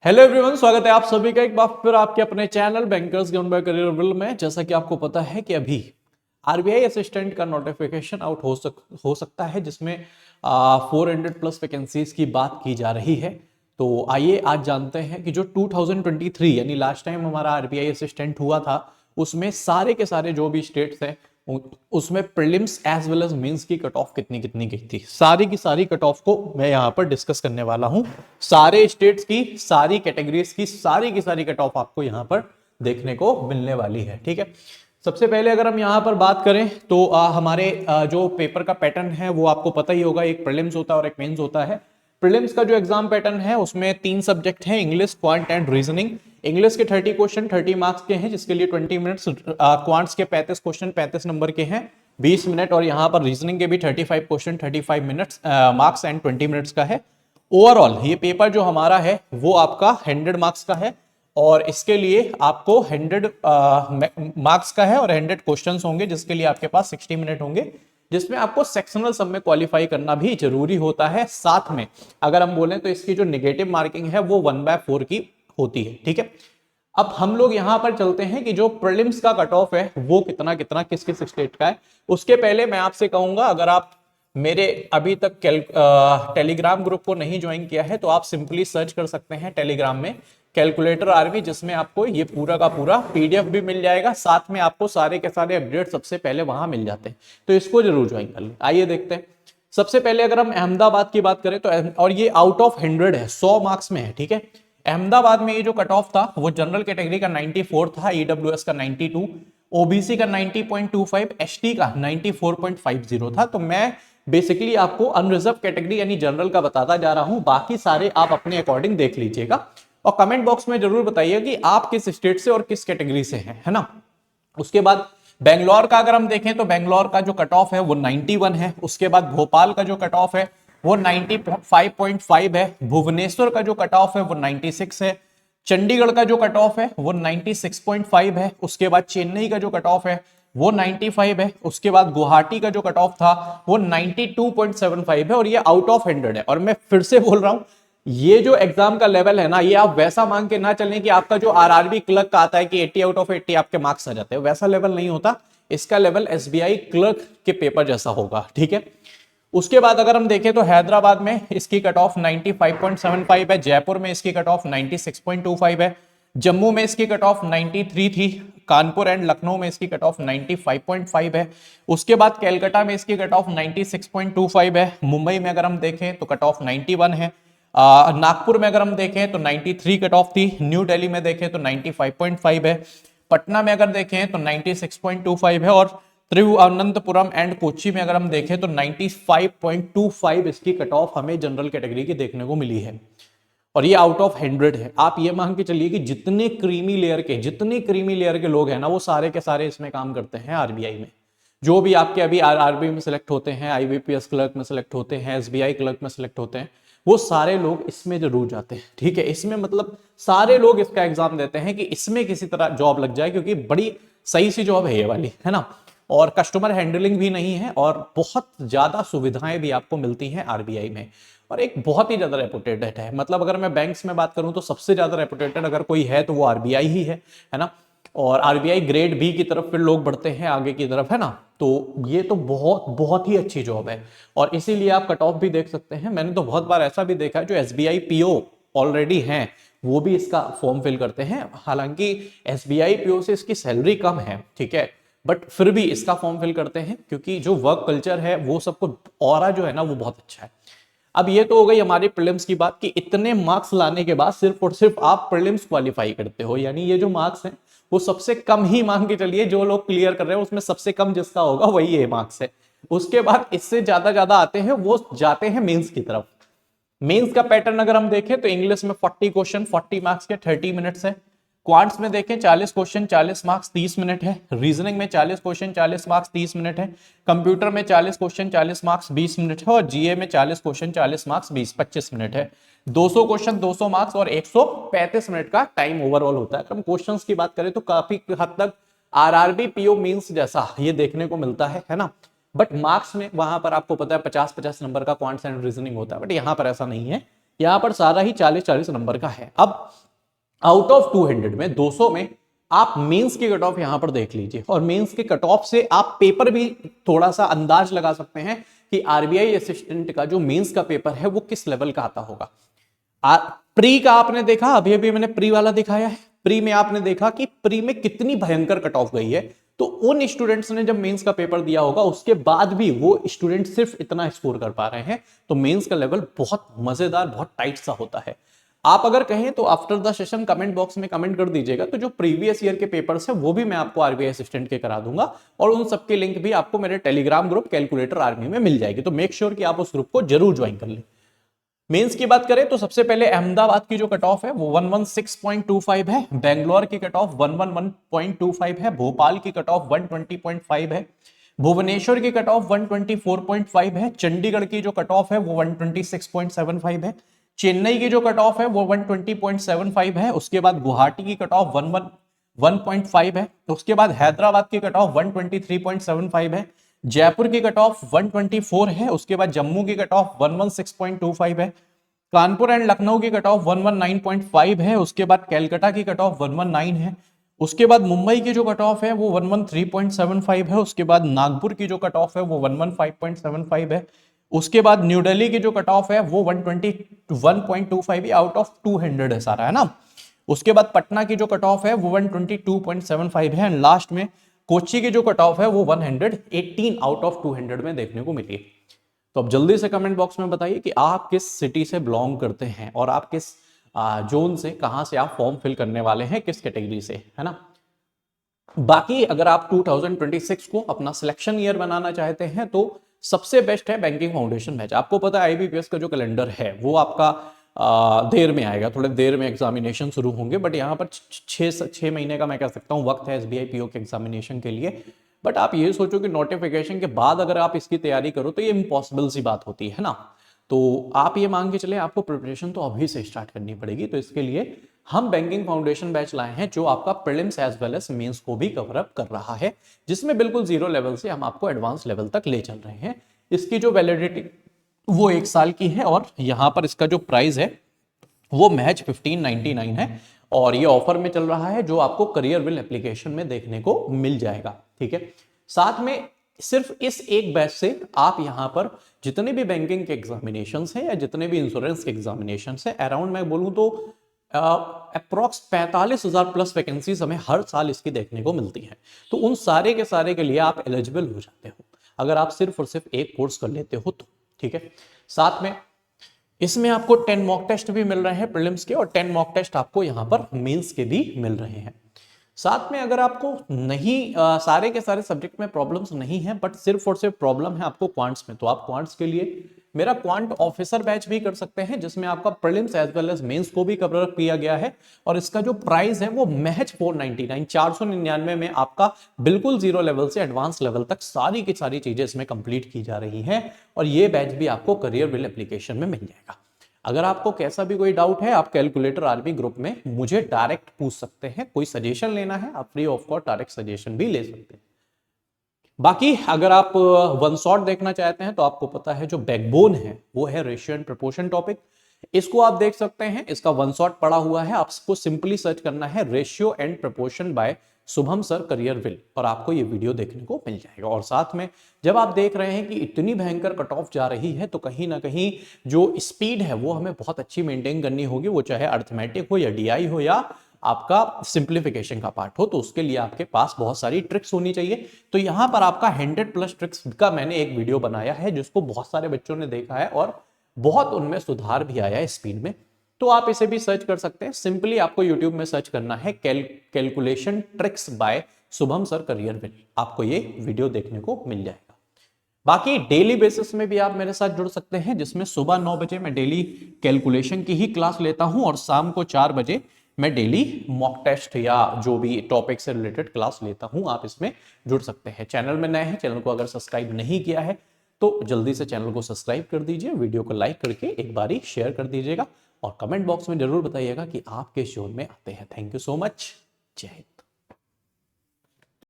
Hello everyone, स्वागत है आप सभी का एक बार फिर आपके अपने channel bankers ground by career will में। जैसा कि आपको पता है कि अभी आरबीआई असिस्टेंट का नोटिफिकेशन आउट हो सकता है, जिसमें 400 प्लस वैकेंसीज की बात की जा रही है। तो आइए आज जानते हैं कि जो 2023 यानी लास्ट टाइम हमारा आरबीआई असिस्टेंट हुआ था, उसमें सारे के सारे जो भी स्टेट्स हैं उसमें prelims as well as mains की कट ऑफ कितनी कितनी गई थी। सारी की सारी कट ऑफ को मैं यहां पर डिस्कस करने वाला हूं। सारे स्टेट्स की सारी कैटेगरीज की सारी कट ऑफ आपको यहां पर देखने को मिलने वाली है। ठीक है, सबसे पहले अगर हम यहां पर बात करें तो हमारे जो पेपर का पैटर्न है वो आपको पता ही होगा। एक प्रीलिम्स होता है और एक मेंस होता है। प्रीलिम्स का जो एग्जाम पैटर्न है उसमें 3 सब्जेक्ट हैं, English, quant and reasoning. English के 30 क्वेश्चन 30 मार्क्स के हैं, जिसके लिए 20 मिनट्स। क्वांट्स के 35 क्वेश्चन 35 नंबर के हैं, 20 मिनट। और यहाँ पर रीजनिंग के भी 35 question 35 minutes marks and 20 minutes का है। ओवरऑल ये पेपर जो हमारा है वो आपका 100 मार्क्स का है, और इसके लिए आपको 100 मार्क्स का है और 100 क्वेश्चंस होंगे, जिसके लिए आपके पास 60 मिनट होंगे, जिसमें आपको सेक्शनल सब में क्वालिफाई करना भी जरूरी होता है। साथ में अगर हम बोलें तो इसकी जो नेगेटिव मार्किंग है वो 1/4 की होती है। ठीक है, अब हम लोग यहां पर चलते हैं कि जो प्रीलिम्स का कट ऑफ है वो कितना कितना किस किस स्टेट का है। उसके पहले मैं आपसे कहूंगा, अगर आप मेरे अभी तक टेलीग्राम ग्रुप को नहीं ज्वाइन किया है तो आप सिंपली सर्च कर सकते हैं टेलीग्राम में कैलकुलेटर आरवी, जिसमें आपको ये पूरा का पूरा पीडीएफ भी मिल जाएगा। साथ में आपको सारे के सारे अपडेट सबसे पहले वहां मिल जाते हैं, तो इसको जरूर ज्वाइन कर लें। आइए देखते हैं। सबसे पहले अगर हम अहमदाबाद की बात करें तो और ये आउट ऑफ 100 है, 100 मार्क्स में है। ठीक है, अहमदाबाद में ये जो कट ऑफ था वो जनरल कैटेगरी का 94 था, ईडब्ल्यूएस का 92, ओबीसी का 90.25, एसटी का 94.50 था। तो मैं बेसिकली आपको अनरिजर्व कैटेगरी यानी जनरल का बताता जा रहा हूं, बाकी सारे आप अपने अकॉर्डिंग देख लीजिएगा। और कमेंट बॉक्स में जरूर बताइए कि आप किस स्टेट से और किस कैटेगरी से हैं, है ना। उसके बाद बेंगलोर का अगर हम देखें तो बेंगलोर का जो कट ऑफ है वो 91 है। उसके बाद भोपाल का जो कट ऑफ है वो 95.5 है। भुवनेश्वर का जो कट ऑफ है वो 96 है। चंडीगढ़ का जो कट ऑफ है वो 96.5 है। उसके बाद चेन्नई का जो कट ऑफ है वो 95 है। उसके बाद गुवाहाटी का जो कट ऑफ था वो 92.75 है, और ये आउट ऑफ 100 है। और मैं फिर से बोल रहा हूं, ये जो एग्जाम का लेवल है ना, ये आप वैसा मान के ना चलें कि आपका जो आरआरबी क्लर्क का आता है कि 80 आउट ऑफ 80 आपके मार्क्स आ जाते हैं, वैसा लेवल नहीं होता। इसका लेवल एसबीआई क्लर्क के पेपर जैसा होगा। ठीक है, उसके बाद अगर हम देखें तो हैदराबाद में इसकी कट ऑफ 95.75 है। जयपुर में इसकी कट ऑफ 96.25 है। जम्मू में इसकी कट ऑफ 93 थी। कानपुर एंड लखनऊ में इसकी कट ऑफ 95.5 है। उसके बाद कैलकाटा में इसकी कट ऑफ 96.25 है। मुंबई में अगर हम देखें तो कट ऑफ 91 है। नागपुर में अगर हम देखें तो 93 कट ऑफ थी। न्यू दिल्ली में देखें तो 95.5 है। पटना में अगर देखें तो 96.25 है। और तिरुवनंतपुरम एंड कोच्चि में अगर हम देखें तो 95.25 इसकी कट ऑफ हमें जनरल कैटेगरी की देखने को मिली है, और ये आउट ऑफ 100 है। आप ये मान के चलिए कि जितने क्रीमी लेयर के लोग हैं ना, वो सारे के सारे इसमें काम करते हैं आरबीआई में। जो भी आपके अभी आरबीआई में सिलेक्ट होते हैं, आईबीपीएस क्लर्क में सिलेक्ट होते हैं, एसबीआई क्लर्क में सिलेक्ट होते हैं, वो सारे लोग इसमें जरूर जाते हैं। ठीक है, इसमें मतलब सारे लोग इसका एग्जाम देते हैं कि इसमें किसी तरह जॉब लग जाए, क्योंकि बड़ी सही सी जॉब है ये वाली, है ना। और कस्टमर हैंडलिंग भी नहीं है, और बहुत ज्यादा सुविधाएं भी आपको मिलती हैं आरबीआई में। और एक बहुत ही ज्यादा रेपुटेड है। मतलब अगर मैं बैंक्स में बात करूं तो सबसे ज्यादा रेपुटेड अगर कोई है तो वो आरबीआई ही है ना। और आरबीआई ग्रेड बी की तरफ फिर लोग बढ़ते हैं आगे की तरफ, है ना। तो ये तो बहुत बहुत ही अच्छी जॉब है, और इसीलिए आप कट ऑफ भी देख सकते हैं। मैंने तो बहुत बार ऐसा भी देखा है, जो एसबीआई पीओ ऑलरेडी हैं वो भी इसका फॉर्म फिल करते हैं। हालांकि एसबीआई पीओ से इसकी सैलरी कम है, ठीक है, बट फिर भी इसका फॉर्म फिल करते हैं, क्योंकि जो वर्क कल्चर है वो सबको ऑरा जो है ना वो बहुत अच्छा है। अब ये तो हो गई हमारी प्रीलिम्स की बात कि इतने मार्क्स लाने के बाद सिर्फ और सिर्फ आप प्रीलिम्स क्वालिफाई करते हो, यानी ये जो मार्क्स हैं वो सबसे कम ही मान के चलिए। जो लोग क्लियर कर रहे हैं उसमें सबसे कम जिसका होगा वही ये मार्क्स है। उसके बाद इससे ज्यादा आते हैं वो जाते हैं मेंस की तरफ। मेंस का पैटर्न अगर हम देखें तो इंग्लिश में 40 क्वेश्चन 40 मार्क्स के 30 मिनट्स है। क्वांट्स में देखें 40 क्वेश्चन 40 मार्क्स 30 मिनट है। रीजनिंग में 40 क्वेश्चन 40 मार्क्स 30 मिनट है। कंप्यूटर में 40 क्वेश्चन 40 मार्क्स 20 मिनट है। और जीए में 40 क्वेश्चन 40 मार्क्स 25 मिनट है। 200 क्वेश्चन 200 मार्क्स और 135 मिनट का टाइम ओवरऑल होता है। अगर हम क्वेश्चंस की बात करें तो काफी हद तक आरआरबी पीओ मींस जैसा ये देखने को मिलता है ना। बट मार्क्स में वहां पर आपको पता है 50-50 नंबर का क्वांट्स एंड रीजनिंग होता है, बट यहाँ पर ऐसा नहीं है। यहां पर सारा ही 40-40 नंबर का है। अब आउट ऑफ 200 में 200 में आप मेंस की कट ऑफ यहां पर देख लीजिए, और मेंस के कट ऑफ से आप पेपर भी थोड़ा सा अंदाज लगा सकते हैं कि आरबीआई असिस्टेंट का जो मेंस का पेपर है वो किस लेवल का आता होगा। प्री का आपने देखा, अभी अभी मैंने प्री वाला दिखाया है, प्री में आपने देखा कि प्री में कितनी भयंकर कट ऑफ गई है। तो उन स्टूडेंट्स ने जब मेंस का पेपर दिया होगा उसके बाद भी वो स्टूडेंट सिर्फ इतना स्कोर कर पा रहे हैं, तो मेंस का लेवल बहुत मजेदार, बहुत टाइट सा होता है। आप अगर कहें तो after the session comment box में कमेंट कर दीजिएगा, तो जो प्रीवियस ईयर के पेपर्स है वो भी मैं आपको आरबीआई असिस्टेंट के करा दूंगा, और उन सबके लिंक भी आपको मेरे टेलीग्राम ग्रुप कैलकुलेटर आर्मी में मिल जाएगी। तो मेक श्योर कि आप उस ग्रुप को जरूर ज्वाइन कर लें। मेंस की बात करें तो सबसे पहले अहमदाबाद की जो कट ऑफ है वो 116.25 है, बेंगलोर की कट ऑफ 111.25 है, भोपाल की कट ऑफ 120.5 है, भुवनेश्वर की कट ऑफ 124.5 है, चंडीगढ़ की जो कट ऑफ है वो 126.75 है, चेन्नई की जो कट ऑफ है वो 120.75 है, उसके बाद गुवाहाटी की कट ऑफ 111.5 है, उसके बाद हैदराबाद की कट ऑफ 123.75 है, जयपुर की कट ऑफ 124 है, उसके बाद जम्मू की कट ऑफ 116.25 है, कानपुर एंड लखनऊ की कट ऑफ 119.5 है, उसके बाद कैलकाटा की कट ऑफ 119 है, उसके बाद मुंबई की जो कट ऑफ है वो 113.75 है, उसके बाद नागपुर की जो कट ऑफ है वो 115.75 है, उसके बाद न्यू दिल्ली की जो कट ऑफ है वो 121.25 आउट ऑफ 200 है सारा, है ना। उसके बाद पटना की जो कट ऑफ है वो 122.75 है, एंड लास्ट में कोच्चि की जो कट ऑफ है वो 118 आउट ऑफ 200 में देखने को मिली। तो अब जल्दी से कमेंट बॉक्स में बताइए कि आप किस सिटी से बिलोंग करते हैं और आप किस जोन से, कहां से आप फॉर्म फिल करने वाले हैं, किस कैटेगरी से, है ना। बाकी अगर आप 2026 को अपना सिलेक्शन ईयर बनाना चाहते हैं तो सबसे बेस्ट है बैंकिंग फाउंडेशन बैच। आपको पता है आईबीपीएस का जो कैलेंडर है वो आपका देर में आएगा, थोड़े देर में एग्जामिनेशन शुरू होंगे, बट यहाँ पर 6 महीने का मैं कह सकता हूँ वक्त है एसबीआई पीओ के एग्जामिनेशन के लिए। बट आप ये सोचो कि नोटिफिकेशन के बाद अगर आप इसकी तैयारी करो तो ये इम्पॉसिबल सी बात होती है ना। तो आप ये मान के चले आपको प्रिपरेशन तो अभी से स्टार्ट करनी पड़ेगी। तो इसके लिए हम बैंकिंग फाउंडेशन बैच लाए हैं जो आपका prelims as well as mains को भी कवर अप कर रहा है, जिसमें बिल्कुल जीरो लेवल से हम आपको एडवांस लेवल तक ले चल रहे हैं। इसकी जो वैलिडिटी वो 1 साल की है, और यहाँ पर इसका जो प्राइस है वो महज 1599 है, और ये ऑफर में चल रहा है जो आपको करियर विल एप्लीकेशन में देखने को मिल जाएगा। ठीक है, साथ में सिर्फ इस एक बैच से आप यहां पर जितने भी बैंकिंग के एग्जामिनेशंस हैं या जितने भी इंश्योरेंस के एग्जामिनेशंस हैं, अराउंड मैं बोलूं तो अप्रॉक्स 45,000 प्लस वैकेंसीज हमें हर साल इसकी देखने को मिलती हैं। तो उन सारे के सारे के लिए आप एलिजिबल हो जाते हो अगर आप सिर्फ और सिर्फ एक कोर्स कर लेते हो तो। ठीक है, साथ में इसमें आपको 10 मॉक टेस्ट भी मिल रहे हैं प्रीलिम्स के, और 10 मॉक टेस्ट आपको यहां पर मेंस के भी मिल रहे हैं। साथ में अगर आपको नहीं सारे के सारे सब्जेक्ट में प्रॉब्लम्स नहीं है, बट सिर्फ और सिर्फ प्रॉब्लम है आपको क्वांट्स में, तो आप क्वांट्स के लिए मेरा क्वांट ऑफिसर बैच भी कर सकते हैं, जिसमें आपका prelims as well as mains को भी कवर किया गया है। और इसका जो प्राइस है वो महज 499 में आपका बिल्कुल जीरो लेवल से एडवांस लेवल तक सारी की सारी चीजें इसमें कंप्लीट की जा रही हैं, और ये बैच भी आपको करियर विल एप्लीकेशन में मिल जाएगा। अगर आपको कैसा भी कोई डाउट है आप कैलकुलेटर आरबी ग्रुप में मुझे डायरेक्ट पूछ सकते हैं, कोई सजेशन लेना है आप free of cost direct suggestion भी ले सकते हैं। बाकी अगर आप वन शॉट देखना चाहते हैं तो आपको पता है जो बैकबोन है वो है रेशियो एंड प्रोपोर्शन टॉपिक, इसको आप देख सकते हैं, इसका वन शॉट पड़ा हुआ है, आपको सिंपली सर्च करना है ratio and proportion bye Shubham sir career will, और आपको ये वीडियो देखने को मिल जाएगा। और साथ में जब आप देख रहे हैं कि इतनी भयंकर कट ऑफ जा रही है तो कहीं ना कहीं जो स्पीड है वो हमें बहुत अच्छी मेंटेन करनी होगी, वो चाहे अर्थमेटिक हो या डीआई हो या आपका सिंप्लीफिकेशन का पार्ट हो, तो उसके लिए आपके पास बहुत सारी ट्रिक्स होनी चाहिए। तो यहां पर आपका 100+ ट्रिक्स का मैंने एक वीडियो बनाया है जिसको बहुत सारे बच्चों ने देखा है और बहुत उनमें सुधार भी आया है स्पीड में, तो आप इसे भी सर्च कर सकते हैं। सिंपली आपको यूट्यूब में सर्च करना है calculation tricks bye Shubham sir career will, आपको ये वीडियो देखने को मिल जाएगा। बाकी डेली बेसिस में भी आप मेरे साथ जुड़ सकते हैं, जिसमें सुबह 9 बजे मैं डेली कैलकुलेशन की ही क्लास लेता हूं और शाम को 4 बजे मैं डेली मॉक टेस्ट या जो भी टॉपिक से रिलेटेड क्लास लेता हूं। आप इसमें जुड़ सकते हैं। चैनल में नए हैं, चैनल को अगर सब्सक्राइब नहीं किया है तो जल्दी से चैनल को सब्सक्राइब कर दीजिए, वीडियो को लाइक करके एक बारी शेयर कर दीजिएगा, और कमेंट बॉक्स में जरूर बताइएगा कि आप किस जोन में आते हैं। थैंक यू सो मच, जय हिंद।